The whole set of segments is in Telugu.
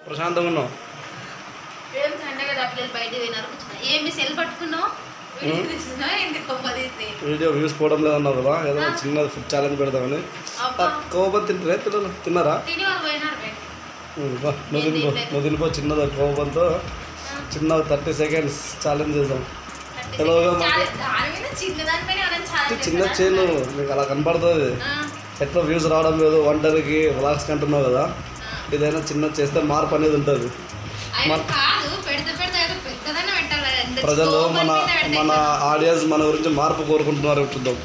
ప్రశాంతంగా ఉన్నావు. ఏం సండే కదా అట్లేదు బయటికి పోయినారు. ఏమి సెల్ పట్టుకున్నావు? వీడియో వ్యూస్ పోవడం లేదన్నారు కదా, ఏదో చిన్న ఫుడ్ ఛాలెంజ్ పెడతామని. కోపం తింటారే పిల్లలు? తిన్నారా? నువ్వు తినిపో చిన్నది కోపంతో. చిన్న 30 సెకండ్స్ ఛాలెంజ్ చేద్దాం. చిన్న చేను నీకు అలా కనపడుతుంది. ఎట్లా వ్యూస్ రావడం లేదు, వంటలకి వ్లాగ్స్ కంటున్నావు కదా, ఏదైనా చిన్న చేస్తే మార్పు అనేది ఉంటుంది. ప్రజలు మన ఆడియన్స్ మన గురించి మార్పు కోరుకుంటున్నారు. చూద్దాం.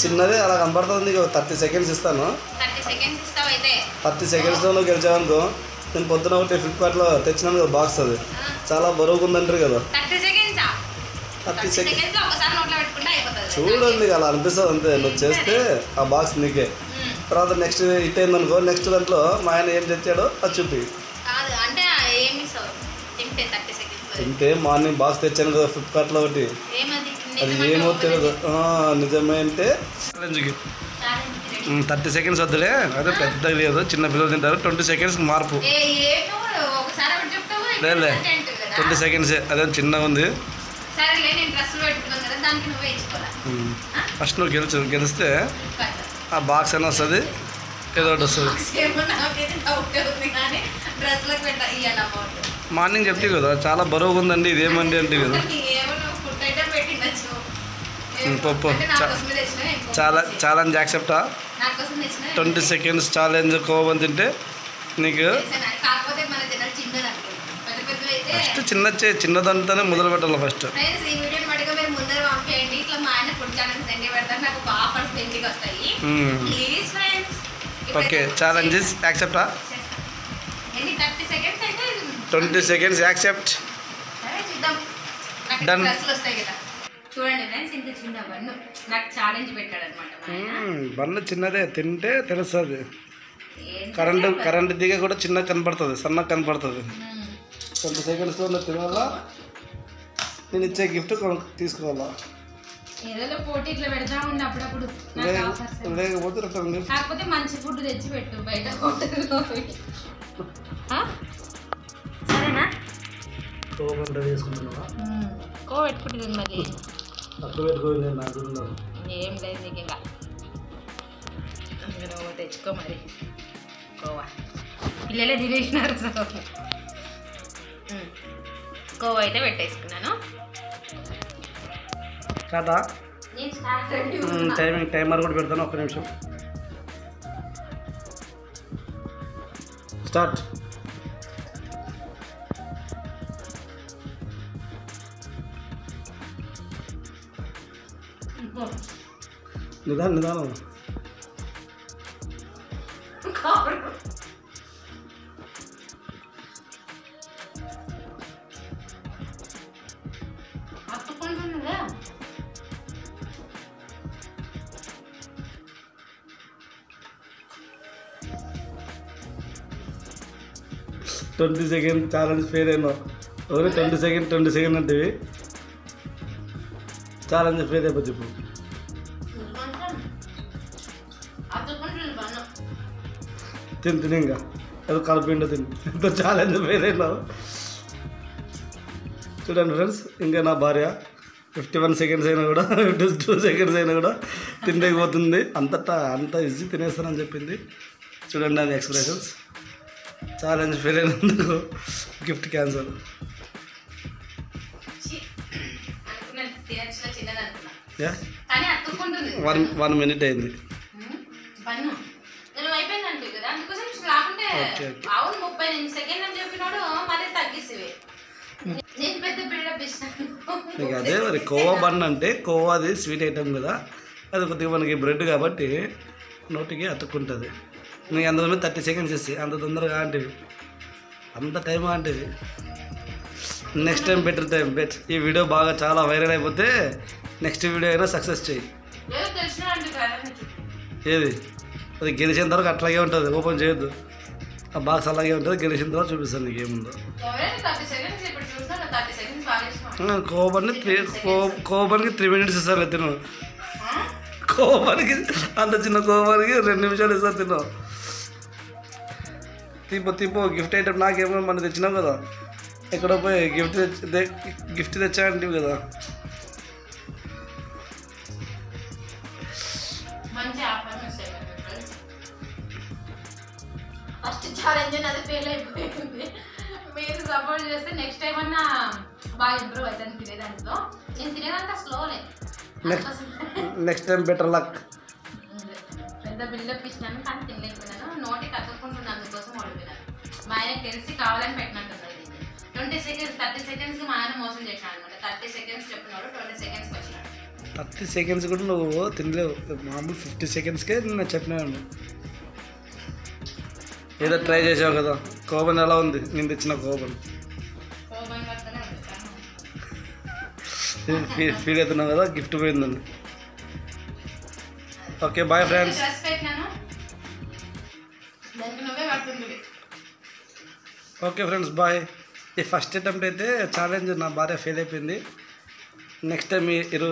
చిన్నదే అలా కనపడుతుంది. 30 సెకండ్స్ ఇస్తాను. 30 సెకండ్స్లో నువ్వు గెలిచావనుకో, నేను పొద్దున ఒకటి ఫ్లిప్కార్ట్లో తెచ్చినాను కదా బాక్స్, అది చాలా బరువుగా ఉందంటారు కదా. 30 సెకండ్స్ చూడండి, అలా అనిపిస్తుంది అంతే. నువ్వు చేస్తే ఆ బాక్స్ నీకే. తర్వాత నెక్స్ట్ హిట్ అయిందనుకో, నెక్స్ట్ దాంట్లో మా ఆయన ఏం తెచ్చాడో అది చూపి. తింటే మార్నింగ్ బాక్స్ తెచ్చాను కదా ఫ్లిప్కార్ట్లో ఒకటి, అది ఏమో తెలియదు. నిజమే అంటే ఛాలెంజ్కి 30 సెకండ్స్ వద్దులే, అదే పెద్దగా లేదు, చిన్న పిల్లలు తింటారు. 20 సెకండ్స్ మార్పు. లేదు 20 సెకండ్సే, అదే చిన్నగా ఉంది. ఫస్ట్ నువ్వు గెలిస్తే ఆ బాక్స్ అని వస్తుంది, ఏదో ఒకటి వస్తుంది. మార్నింగ్ చెప్తే కదా చాలా బరువుగా ఉందండి, ఇదేమండి అంటే కదా. పప్పు ఛాలెంజ్ యాక్సెప్టా? 20 సెకండ్స్ ఛాలెంజ్ కోపం తింటే నీకు ఫస్ట్ చిన్నదంతానే మొదలు పెట్టాలి ఫస్ట్. ఓకే, ఛాలెంజెస్ యాక్సెప్టా? 20 సెకండ్స్ యాక్సెప్ట్. డన్. చూడండి ఫ్రెండ్స్, ఇంత చిన్న బన్ను నాకు ఛాలెంజ్ పెట్టాడనమాట. బన్ను చిన్నదే, తింటే తెలుస్తుంది. కరెంటు దిగ కూడా చిన్నగా కనపడుతుంది, సన్నగా కనపడుతుంది. 20 సెకండ్స్లో నువ్వు తినాలా, నేను ఇచ్చే గిఫ్ట్ తీసుకోవాలా. ఏదో పోటీ ఇట్లా పెడతా ఉండి అప్పుడప్పుడు, లేకపోతే కాకపోతే మంచి ఫుడ్ తెచ్చి పెట్టు బయట హోటల్లో. సరేనా? కో పెట్టుకుంటుంది మరి. ఏం లేదు నీకు ఇంకా, నువ్వు తెచ్చుకో మరి కోవా. పిల్లలే తినేసినారు. కోవా అయితే పెట్టేసుకున్నాను. కాదా టైమర్ కూడా పెడతాను, ఒక్క నిమిషం. స్టార్ట్. నిదానం. అట్టుకుంటుందా? 20 సెకండ్ ఛాలెంజ్ ఫెయిల్ అయినా. ఎవరు 20 సెకండ్ అంటే ఛాలెంజ్ ఫెయిల్ అయిపోతుంది. ఇప్పుడు తిని ఇంకా ఏదో కలిపిండో ఎంతో ఛాలెంజ్ ఫెయిల్ అయినావు. చూడండి ఫ్రెండ్స్, ఇంకా నా భార్య 51 సెకండ్స్ అయినా కూడా 52 సెకండ్స్ అయినా కూడా తినలేకపోతుంది. అంత ఈజీ తినేస్తానని చెప్పింది. చూడండి అది ఎక్స్ప్రెషన్స్. ఛాలెంజ్ ఫెయిల్ అయినందుకు గిఫ్ట్ క్యాన్సల్. 1 మినిట్ అయింది. నీకు అదే మరి కోవా బన్ అంటే కోవాది స్వీట్ ఐటమ్ కదా, అది కొద్దిగా మనకి బ్రెడ్ కాబట్టి నోటికి అతుక్కుంటుంది. నీకు అందులో 30 సెకండ్స్ ఇస్తే అంత తొందరగా అంటివి, అంత టైం అంటివి. Next time better time bet. ఈ వీడియో బాగా చాలా వైరల్ అయిపోతే నెక్స్ట్ వీడియో అయినా సక్సెస్ చేయి. ఏది అది గెలిచిన తర్వాత అట్లాగే ఉంటుంది, ఓపెన్ చేయొద్దు. ఆ బాక్స్ అలాగే ఉంటుంది, గెలిచిన తర్వాత చూపిస్తాను నీకు ఏముందో. కోపానికి 3 మినిట్స్ ఇస్తారు తిను. కోపానికి అంత చిన్న కోపానికి 2 నిమిషాలు ఇస్తారు తిను. తీపో గిఫ్ట్ ఐటమ్ నాకేమో మనం తెచ్చినావు కదా, ఎక్కడో పోయి గిఫ్ట్ తెచ్చానంటే కదా. ఫస్ట్ ఛాలెంజ్ అది ఫెయిల్ అయిపోయింది. మీరు సపోర్ట్ చేస్తే నెక్స్ట్ టైం అన్నా బాగా ఇంప్రూవ్ అవుతుంది తినేదాంట్లో. నేను తినేదాంతా స్లోలే. Next time better luck. పెద్ద బిల్డప్ ఇచ్చినాను కానీ తినలేకపోయినాను. నోటికి అతుక్కుంటున్నాను, అందుకోసం ఓడిపోయినాను. మా ఆయనకు తెలిసి కావాలని పెట్టినట్టున్నది. 20 seconds 30 seconds మా ఆయన మోసం చేశాను అనమాట. 30 seconds చెప్పినాడు, 20 seconds వచ్చినాడు. 30 seconds కూడా నువ్వు తినలేవు, మామూలు 50 secondsకే నేను చెప్పినాను. ఏదో ట్రై చేసావు కదా. కోబన్ ఎలా ఉంది? నేను తెచ్చిన కోబన్ ఫీల్ అవుతున్నావు కదా, గిఫ్ట్ పోయిందని. Okay bye friends. Okay friends bye. ఈ ఫస్ట్ అటెంప్ట్ అయితే ఛాలెంజ్ నా భార్య ఫెయిల్ అయిపోయింది. నెక్స్ట్ టైం మీరు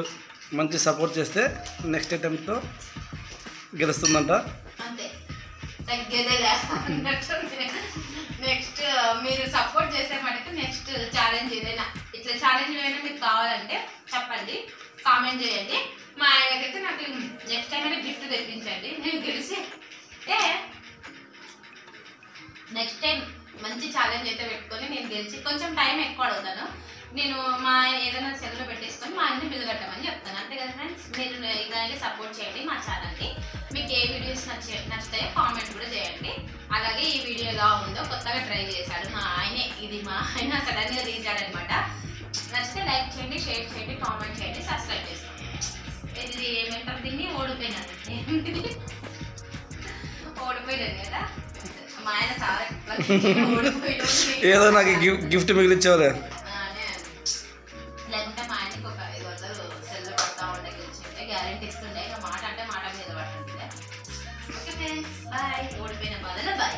మంచి సపోర్ట్ చేస్తే నెక్స్ట్ అటెంప్ట్తో గెలుస్తుందంట. నెక్స్ట్ మీరు సపోర్ట్ చేసే మటుకు నెక్స్ట్ ఛాలెంజ్ ఏదైనా ఇట్లా ఛాలెంజ్ ఏదైనా మీకు కావాలంటే చెప్పండి, కామెంట్ చేయండి. మా ఆయనకైతే నాకు నెక్స్ట్ టైం అయినా గిఫ్ట్ తెప్పించండి. నేను గెలిచి నెక్స్ట్ టైం మంచి ఛాలెంజ్ అయితే పెట్టుకొని నేను గెలిచి కొంచెం టైం ఎక్కువ అడుగుతాను. నేను మా ఏదైనా సెల్లో పెట్టేసుకొని మా అన్ని బిల్లు కట్టమని చెప్తాను. అంతే కదా ఫ్రెండ్స్. మీరు ఇలాగే సపోర్ట్ చేయండి మా ఛానల్ని. మీకు ఏ వీడియోస్ నచ్చుతాయో కామెంట్ కూడా చేయండి. అలాగే ఈ వీడియో ఎలా ఉందో కొత్తగా ట్రై చేశాడు మా ఆయనే. ఇది మా ఆయన సడన్గా తీసాడనమాట. నచ్చితే లైక్ చేయండి, షేర్ చేయండి, కామెంట్ చేయండి, సబ్స్క్రైబ్ చేసుకోండి. ఇది ఏమంటారు దీన్ని? ఓడిపోయినాను. ఓడిపోయినాను కదా మా ఆయన సార్ ఏదో నాకు గిఫ్ట్ మిగిలిచ్చేవాళ్ళే. లేకుంటే మా ఆయనకి ఒక 500 సెల్లో పడతా ఉంటే గెలిచింటే గ్యారెంటీ ఇస్తుండే. మాట అంటే మాట మీద పడుతుంటే. Okay friends bye. ఓడిపోయిన బాధలో బాయ్.